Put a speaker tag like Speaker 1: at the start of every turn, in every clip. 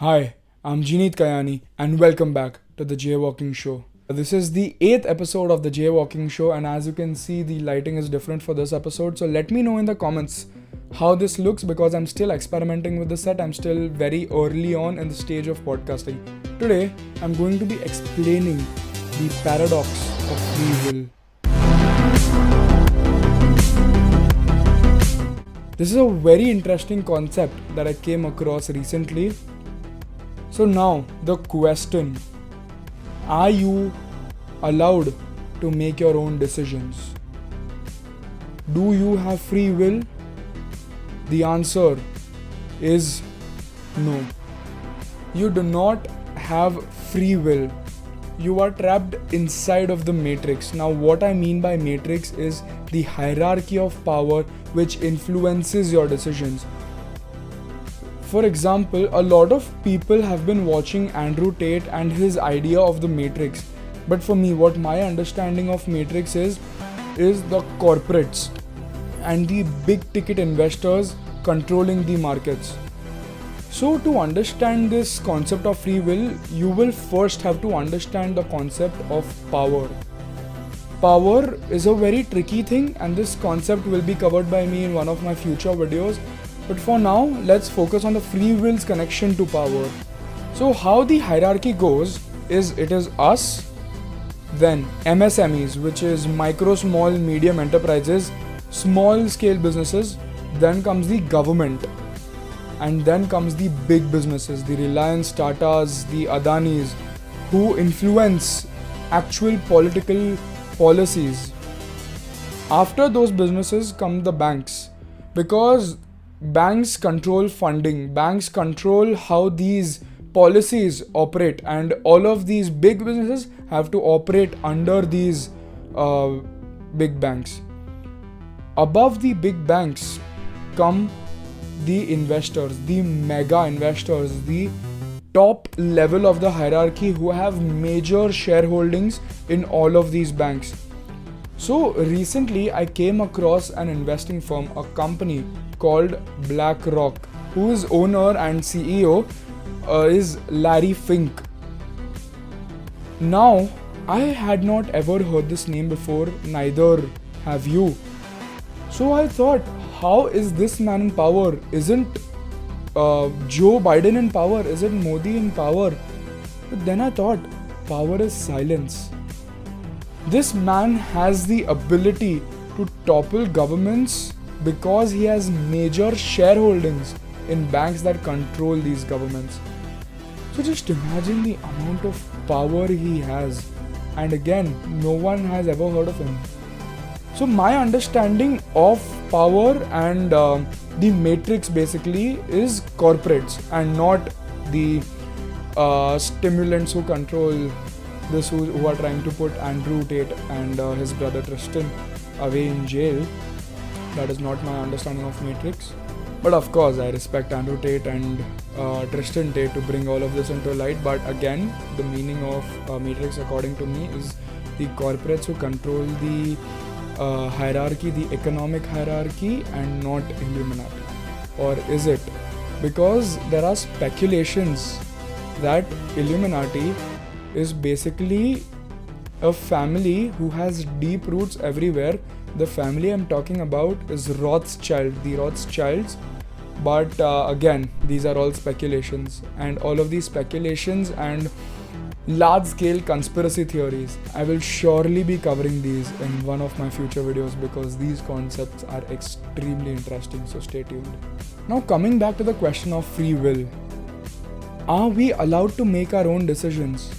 Speaker 1: Hi, I'm Jeanit Kayani and welcome back to the Jaywalking Show. This is the 8th episode of the Jaywalking Show, and as you can see, the lighting is different for this episode. So let me know in the comments how this looks because I'm still experimenting with the set. I'm still very early on in the stage of podcasting. Today, I'm going to be explaining the paradox of free will. This is a very interesting concept that I came across recently. So now the question, are you allowed to make your own decisions? Do you have free will? The answer is no. You do not have free will. You are trapped inside of the matrix. Now what I mean by matrix is the hierarchy of power which influences your decisions. For example, a lot of people have been watching Andrew Tate and his idea of the matrix. But for me, what my understanding of matrix is the corporates and the big ticket investors controlling the markets. So to understand this concept of free will, you will first have to understand the concept of power. Power is a very tricky thing, and this concept will be covered by me in one of my future videos. But for now, let's focus on the free will's connection to power. So how the hierarchy goes is it is us, then MSMEs, which is micro, small, medium enterprises, small scale businesses, then comes the government, and then comes the big businesses, the Reliance, Tatas, the Adanis, who influence actual political policies. After those businesses come the banks, because banks control funding, banks control how these policies operate, and all of these big businesses have to operate under these big banks. Above the big banks come the investors, the mega investors, the top level of the hierarchy who have major shareholdings in all of these banks. So recently I came across an investing firm, a company called BlackRock, whose owner and CEO is Larry Fink. Now, I had not ever heard this name before, neither have you. So I thought, how is this man in power? Isn't Joe Biden in power? Isn't Modi in power? But then I thought, power is silence. This man has the ability to topple governments because he has major shareholdings in banks that control these governments. So just imagine the amount of power he has. And again, no one has ever heard of him. So my understanding of power and the matrix basically is corporates and not the stimulants who control this, who are trying to put Andrew Tate and his brother Tristan away in jail. That is not my understanding of matrix. But of course, I respect Andrew Tate and Tristan Tate to bring all of this into light. But again, the meaning of matrix according to me is the corporates who control the hierarchy, the economic hierarchy, and not Illuminati. Or is it? Because there are speculations that Illuminati is basically a family who has deep roots everywhere. The family I'm talking about is Rothschild, the Rothschilds. But again, these are all speculations, and all of these speculations and large-scale conspiracy theories, I will surely be covering these in one of my future videos because these concepts are extremely interesting, so stay tuned. Now coming back to the question of free will. Are we allowed to make our own decisions?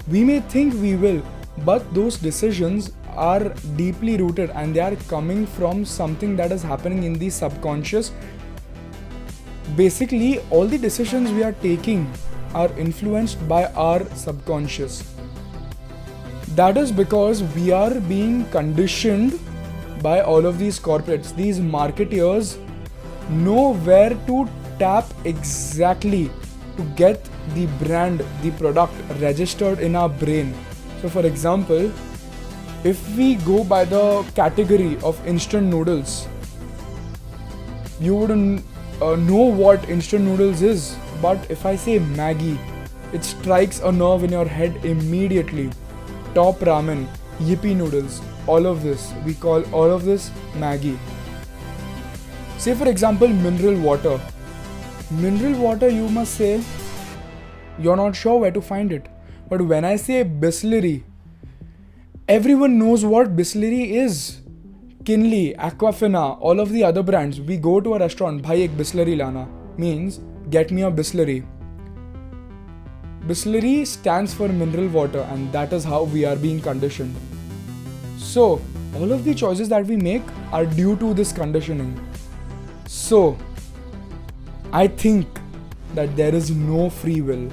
Speaker 1: We may think we will, but those decisions are deeply rooted and they are coming from something that is happening in the subconscious. Basically, all the decisions we are taking are influenced by our subconscious. That is because we are being conditioned by all of these corporates. These marketeers know where to tap exactly to get the brand, the product registered in our brain. So for example, if we go by the category of instant noodles, you wouldn't know what instant noodles is, but if I say Maggie, it strikes a nerve in your head immediately. Top ramen, yippee noodles, all of this, we call all of this Maggie. Say for example, mineral water. Mineral water, you must say, you're not sure where to find it. But when I say Bisleri, everyone knows what Bisleri is. Kinley, Aquafina, all of the other brands. We go to a restaurant, bhai ek Bisleri lana, means get me a Bisleri. Bisleri stands for mineral water, and that is how we are being conditioned. So, all of the choices that we make are due to this conditioning. So, I think that there is no free will.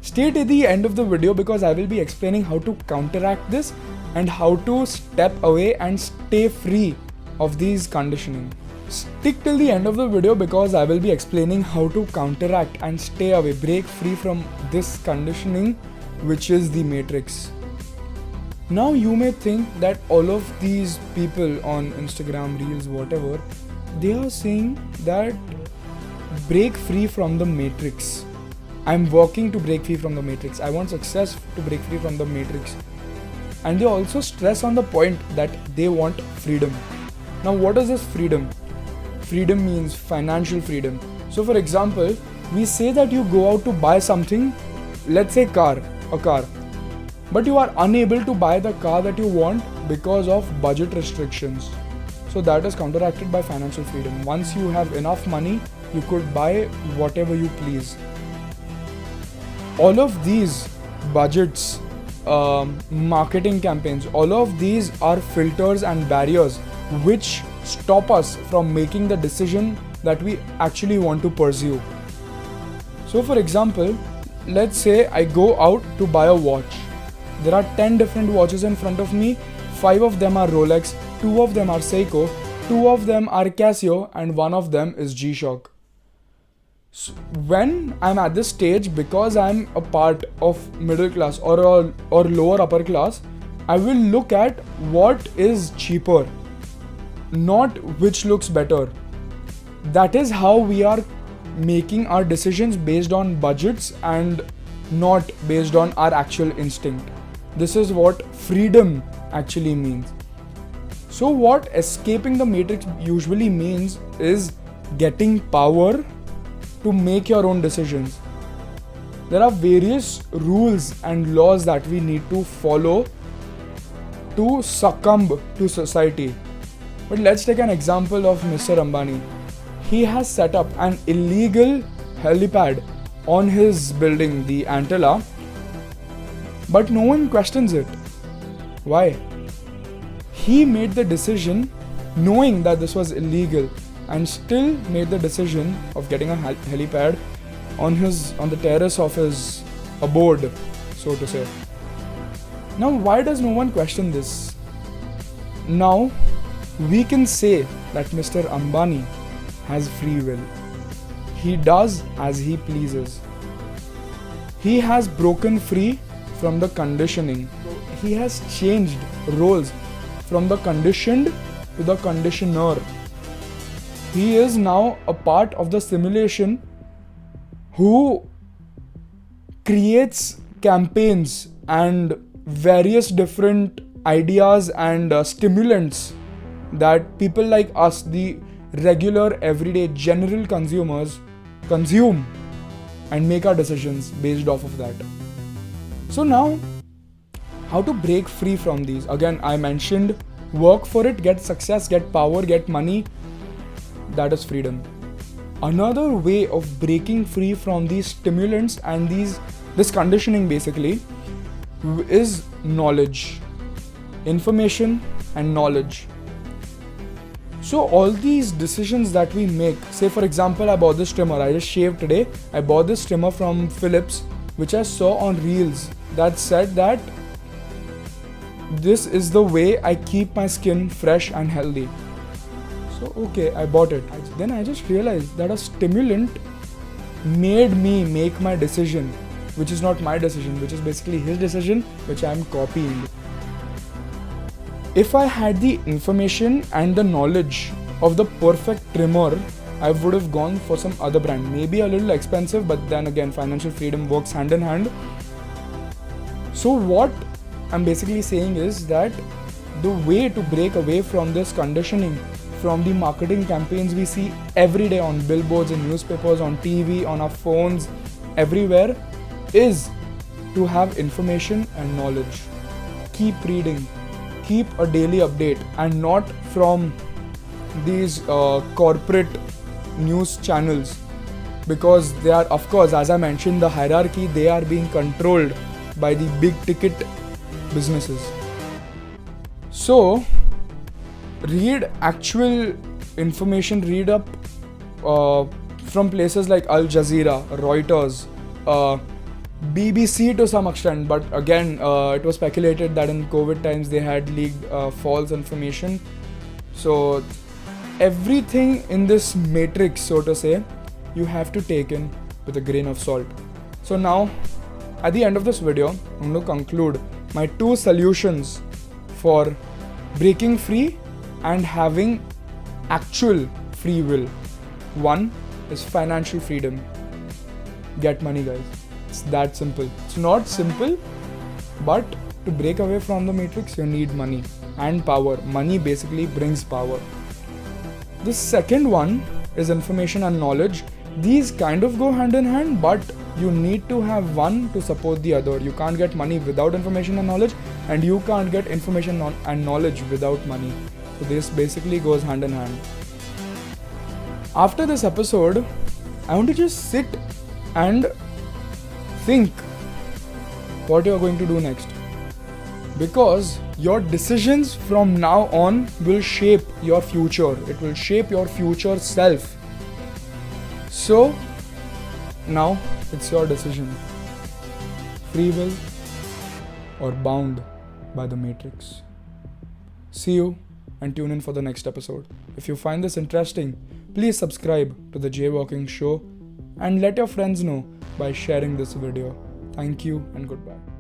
Speaker 1: Stay till the end of the video because I will be explaining how to counteract this and how to step away and stay free of these conditioning. Stick till the end of the video because I will be explaining how to counteract and stay away, break free from this conditioning, which is the matrix. Now you may think that all of these people on Instagram, Reels, whatever, they are saying that break free from the matrix. I'm working to break free from the matrix. I want success to break free from the matrix. And they also stress on the point that they want freedom. Now what is this freedom? Freedom means financial freedom. So for example, we say that you go out to buy something, let's say a car, but you are unable to buy the car that you want because of budget restrictions. So that is counteracted by financial freedom. Once you have enough money, you could buy whatever you please. All of these budgets, marketing campaigns, all of these are filters and barriers which stop us from making the decision that we actually want to pursue. So for example, let's say I go out to buy a watch. There are 10 different watches in front of me. 5 of them are Rolex, 2 of them are Seiko, 2 of them are Casio, and 1 of them is G-Shock. So when I'm at this stage, because I'm a part of middle class or lower upper class, I will look at what is cheaper, not which looks better. That is how we are making our decisions based on budgets and not based on our actual instinct. This is what freedom actually means. So what escaping the matrix usually means is getting power to make your own decisions. There are various rules and laws that we need to follow to succumb to society. But let's take an example of Mr. Ambani. He has set up an illegal helipad on his building, the Antella, but no one questions it. Why? He made the decision knowing that this was illegal and still made the decision of getting a helipad on the terrace of his abode, so to say. Now, why does no one question this? Now, we can say that Mr. Ambani has free will. He does as he pleases. He has broken free from the conditioning. He has changed roles from the conditioned to the conditioner. He is now a part of the simulation who creates campaigns and various different ideas and stimulants that people like us, the regular, everyday, general consumers, consume and make our decisions based off of that. So now, how to break free from these? Again, I mentioned work for it, get success, get power, get money. That is freedom. Another way of breaking free from these stimulants and this conditioning basically is knowledge, information and knowledge. So all these decisions that we make, say for example, I bought this trimmer, I just shaved today. I bought this trimmer from Philips, which I saw on Reels that said that this is the way I keep my skin fresh and healthy. So okay, I bought it. Then I just realized that a stimulant made me make my decision, which is not my decision, which is basically his decision, which I am copying. If I had the information and the knowledge of the perfect trimmer, I would have gone for some other brand. Maybe a little expensive, but then again, financial freedom works hand in hand. So what I'm basically saying is that the way to break away from this conditioning, from the marketing campaigns we see every day on billboards, in newspapers, on TV, on our phones, everywhere, is to have information and knowledge. Keep reading, keep a daily update, and not from these corporate news channels, because they are, of course, as I mentioned, the hierarchy, they are being controlled by the big ticket businesses. So read actual information, read up from places like Al Jazeera, Reuters, BBC to some extent, but again it was speculated that in COVID times they had leaked false information. So everything in this matrix, so to say, you have to take in with a grain of salt. So now at the end of this video, I'm going to conclude my 2 solutions for breaking free and having actual free will. One is financial freedom. Get money, guys. It's that simple. It's not simple, but to break away from the matrix, you need money and power. Money basically brings power. The second one is information and knowledge. These kind of go hand in hand, but you need to have one to support the other. You can't get money without information and knowledge, and you can't get information and knowledge without money. So this basically goes hand in hand. After this episode, I want to just sit and think what you're going to do next. Because your decisions from now on will shape your future. It will shape your future self. So now it's your decision. Free will or bound by the matrix. See you and tune in for the next episode. If you find this interesting, please subscribe to the Jaywalking Show and let your friends know by sharing this video. Thank you and goodbye.